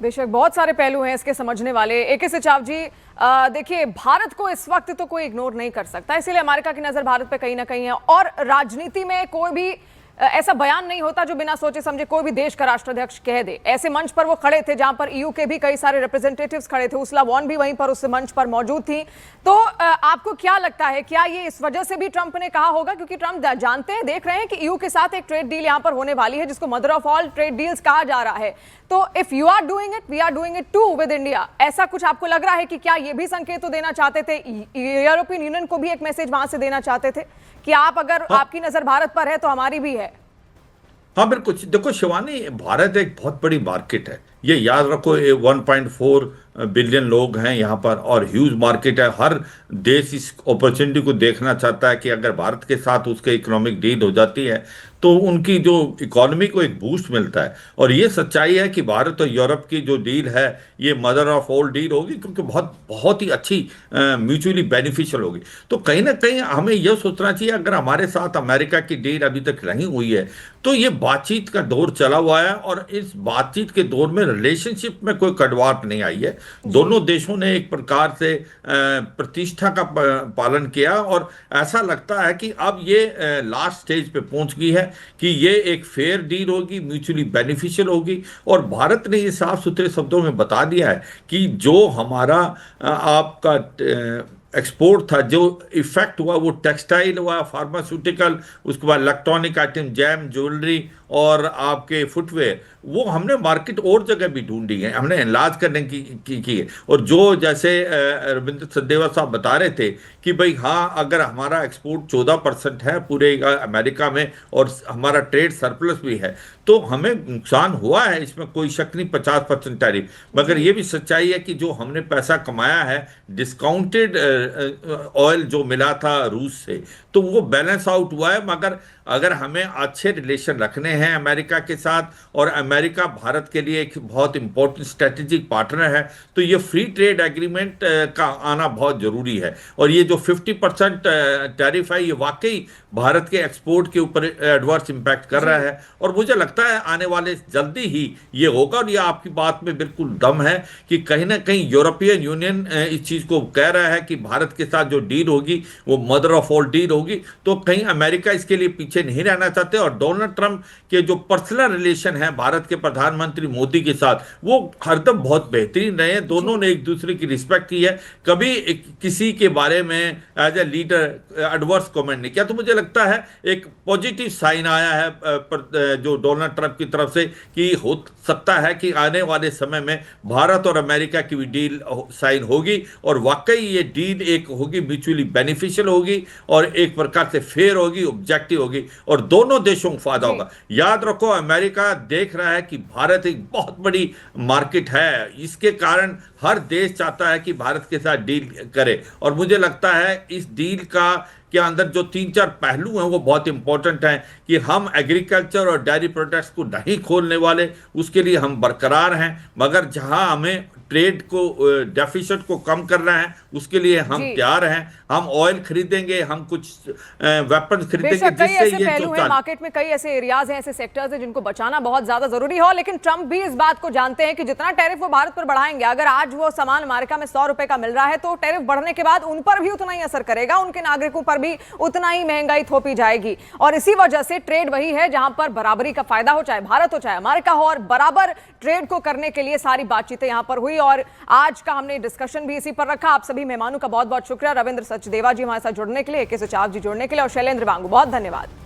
बेशक बहुत सारे पहलू हैं इसके समझने वाले। एके सचाव जी, देखिए भारत को इस वक्त तो कोई इग्नोर नहीं कर सकता, इसीलिए अमेरिका की नजर भारत पे कहीं ना कहीं है। और राजनीति में कोई भी ऐसा बयान नहीं होता जो बिना सोचे समझे कोई भी देश का राष्ट्राध्यक्ष कह दे। ऐसे मंच पर वो खड़े थे जहां पर ईयू के भी कई सारे रिप्रेजेंटेटिव्स खड़े थे, उर्सुला वॉन भी वहीं पर उस मंच पर मौजूद थी। तो आपको क्या लगता है, क्या ये इस वजह से भी ट्रंप ने कहा होगा, क्योंकि ट्रंप जानते हैं, देख रहे हैं कि ईयू के साथ एक ट्रेड डील यहां पर होने वाली है जिसको mother of all trade deals कहा जा रहा है। तो if you are doing it, we are doing it too with India, ऐसा कुछ आपको लग रहा है कि क्या ये भी संकेत तो देना चाहते थे, यूरोपियन यूनियन को भी एक मैसेज वहां से देना चाहते थे कि आप अगर आपकी नजर भारत पर है तो हमारी भी है? हाँ बिल्कुल। देखो शिवानी, भारत एक बहुत बड़ी मार्केट है, ये याद रखो। 1.4 बिलियन लोग हैं यहाँ पर और ह्यूज मार्केट है। हर देश इस अपॉर्चुनिटी को देखना चाहता है कि अगर भारत के साथ उसके इकोनॉमिक डील हो जाती है तो उनकी जो इकोनॉमी को एक बूस्ट मिलता है। और ये सच्चाई है कि भारत और यूरोप की जो डील है ये मदर ऑफ ऑल डील होगी, क्योंकि बहुत बहुत ही अच्छी म्यूचुअली बेनिफिशियल होगी। तो कहीं ना कहीं हमें यह सोचना चाहिए, अगर हमारे साथ अमेरिका की डील अभी तक नहीं हुई है तो ये बातचीत का दौर चला हुआ है और इस बातचीत के दौर में रिलेशनशिप में कोई कड़वाहट नहीं आई है। दोनों देशों ने एक प्रकार से प्रतिष्ठा का पालन किया और ऐसा लगता है कि अब ये लास्ट स्टेज पे पहुंच गई है कि ये एक फेयर डील होगी, म्यूचुअली बेनिफिशियल होगी। और भारत ने ये साफ सुथरे शब्दों में बता दिया है कि जो हमारा आपका एक्सपोर्ट था, जो इफेक्ट हुआ वो टेक्सटाइल हुआ, फार्मास्यूटिकल, उसके बाद इलेक्ट्रॉनिक आइटम, जैम, ज्वेलरी और आपके फुटवेयर, वो हमने मार्केट और जगह भी ढूंढी है, हमने इलाज करने की है। और जो जैसे रविंद्र सचदेवा साहब बता रहे थे कि भाई हाँ, अगर हमारा एक्सपोर्ट 14% है पूरे अमेरिका में और हमारा ट्रेड सरप्लस भी है तो हमें नुकसान हुआ है, इसमें कोई शक नहीं, 50% टैरिफ। मगर ये भी सच्चाई है कि जो हमने पैसा कमाया है डिस्काउंटेड ऑयल जो मिला था रूस से, तो वो बैलेंस आउट हुआ है। मगर अगर हमें अच्छे रिलेशन रखने हैं अमेरिका के साथ और अमेरिका भारत के लिए एक बहुत इंपॉर्टेंट स्ट्रेटेजिक पार्टनर है तो ये फ्री ट्रेड एग्रीमेंट का आना बहुत जरूरी है। और ये जो 50% टैरिफ है ये वाकई भारत के एक्सपोर्ट के ऊपर एडवर्स इंपैक्ट कर रहा है और मुझे लगता है आने वाले जल्दी ही ये होगा। और ये आपकी बात में बिल्कुल दम है कि कहीं ना कहीं यूरोपियन यूनियन इस चीज को कह रहा है कि भारत के साथ जो डील होगी वो मदर ऑफ ऑल डील होगी। तो कहीं अमेरिका इसके लिए पीछे नहीं रहना चाहते। और डोनाल्ड ट्रंप के जो पर्सनल रिलेशन है भारत के प्रधानमंत्री मोदी के साथ वो हरदम बहुत बेहतरीन रहे हैं। दोनों ने एक दूसरे की रिस्पेक्ट की है, कभी किसी के बारे में as a leader adverse comment नहीं किया। तो मुझे लगता है एक पॉजिटिव साइन आया है जो डोनाल्ड ट्रंप की तरफ से कि हो सकता है कि आने वाले समय में भारत और अमेरिका की भी डील साइन होगी और वाकई ये डील एक होगी म्यूचुअली बेनिफिशियल होगी और एक प्रकार से फेयर होगी, ऑब्जेक्टिव होगी और दोनों देशों को फायदा होगा। याद रखो, अमेरिका देख रहा है कि भारत एक बहुत बड़ी मार्केट है, इसके कारण हर देश चाहता है कि भारत के साथ डील करे। और मुझे लगता है इस डील के अंदर जो 3-4 पहलू हैं वो बहुत इंपॉर्टेंट हैं कि हम एग्रीकल्चर और डेयरी प्रोडक्ट्स को नहीं खोलने वाले, उसके लिए हम बरकरार हैं। मगर जहां हमें ट्रेड को डेफिसिट को कम करना है उसके लिए हम तैयार हैं। हम ऑयल खरीदेंगे, हम कुछ वेपन्स खरीदेंगे जिससे ये पहलू है मार्केट में, कई ऐसे एरियाज हैं, ऐसे सेक्टर्स हैं जिनको बचाना बहुत ज्यादा जरूरी है। लेकिन ट्रंप भी इस बात को जानते हैं कि जितना टैरिफ वो भारत पर बढ़ाएंगे, अगर आज वो सामान अमेरिका में 100 रुपए का मिल रहा है तो टैरिफ बढ़ने के बाद उन पर भी उतना ही असर करेगा, उनके नागरिकों पर भी उतना ही महंगाई थोपी जाएगी। और इसी वजह से ट्रेड वही है जहां पर बराबरी का फायदा हो, चाहे भारत हो चाहे अमेरिका हो, और बराबर ट्रेड को करने के लिए सारी बातचीतें यहां पर हुई। और आज का हमने डिस्कशन भी इसी पर रखा। आप सभी मेहमानों का बहुत बहुत शुक्रिया, रविंद्र सचदेवा जी हमारे साथ जुड़ने के लिए, एके सचाव जी जुड़ने के लिए और शैलेंद्र वांगू, बहुत धन्यवाद।